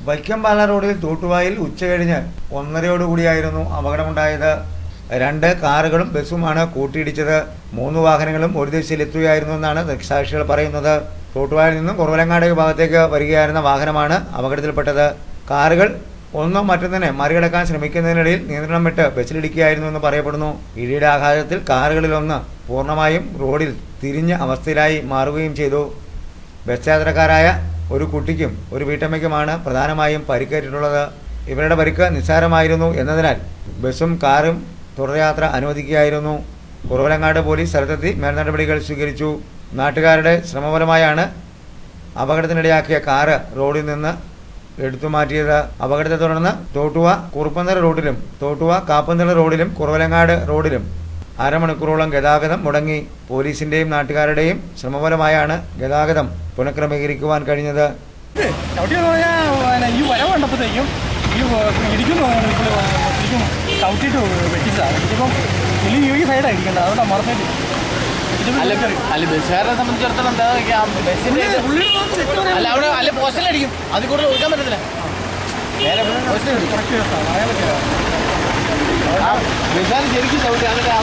വൈക്കംപാല റോഡിൽ തൂട്ടുവായിൽ ഉച്ചകഴിഞ്ഞ് 1:30 അപകടമുണ്ടായത്. 2 കാറുകളും ബസ്സുമാണ് കൂട്ടിയിടിച്ചത്. 3 വാഹനങ്ങളും ഒരു ദിശയിലെത്തുകയായിരുന്നുവെന്നാണ് ദൃക്സാക്ഷികൾ പറയുന്നത്. തൂട്ടുവായിൽ നിന്നും കുറവലങ്ങാട് ഭാഗത്തേക്ക് വരികയായിരുന്ന വാഹനമാണ് അപകടത്തിൽപ്പെട്ടത്. കാറുകൾ ഒന്നോ മറ്റൊന്നിനെ മറികടക്കാൻ ശ്രമിക്കുന്നതിനിടയിൽ നിയന്ത്രണം വിട്ട് ബസ്സിലിടിക്കുകയായിരുന്നുവെന്ന് പറയപ്പെടുന്നു. ഇടിയുടെ ആഘാതത്തിൽ കാറുകളിലൊന്ന് പൂർണ്ണമായും റോഡിൽ തിരിഞ്ഞ അവസ്ഥയിലായി മാറുകയും ചെയ്തു. ബസ് യാത്രക്കാരായ ഒരു കുട്ടിക്കും ഒരു വീട്ടമ്മയ്ക്കുമാണ് പ്രധാനമായും പരിക്കേറ്റിട്ടുള്ളത്. ഇവരുടെ പരിക്ക് നിസ്സാരമായിരുന്നു എന്നതിനാൽ ബസ്സും കാറും തുടർയാത്ര അനുവദിക്കുകയായിരുന്നു. കുറവലങ്ങാട് പോലീസ് സ്ഥലത്തെത്തി മേൽനടപടികൾ സ്വീകരിച്ചു. നാട്ടുകാരുടെ ശ്രമഫലമായാണ് അപകടത്തിനിടയാക്കിയ കാറ് റോഡിൽ നിന്ന് എടുത്തുമാറ്റിയത്. അപകടത്തെ തുടർന്ന് തോട്ടുവ കുറുപ്പന്തറ റോഡിലും തോട്ടുവ കാപ്പന്തറ റോഡിലും കുറവലങ്ങാട് റോഡിലും അരമണിക്കൂറോളം ഗതാഗതം മുടങ്ങി. പോലീസിന്റെയും നാട്ടുകാരുടെയും ശ്രമഫലമായാണ് ഗതാഗതം പുനഃക്രമീകരിക്കുവാൻ കഴിഞ്ഞത്. ബസ്സുകാരെ സംബന്ധിച്ചിടത്തോളം അവിടെ പോസ്റ്റലടിക്കും, അതിൽ കൂടുതൽ ഒതുക്കാൻ പറ്റത്തില്ല. ബസ്സുകാർ ശരിക്കും ചവിട്ടി അങ്ങനെ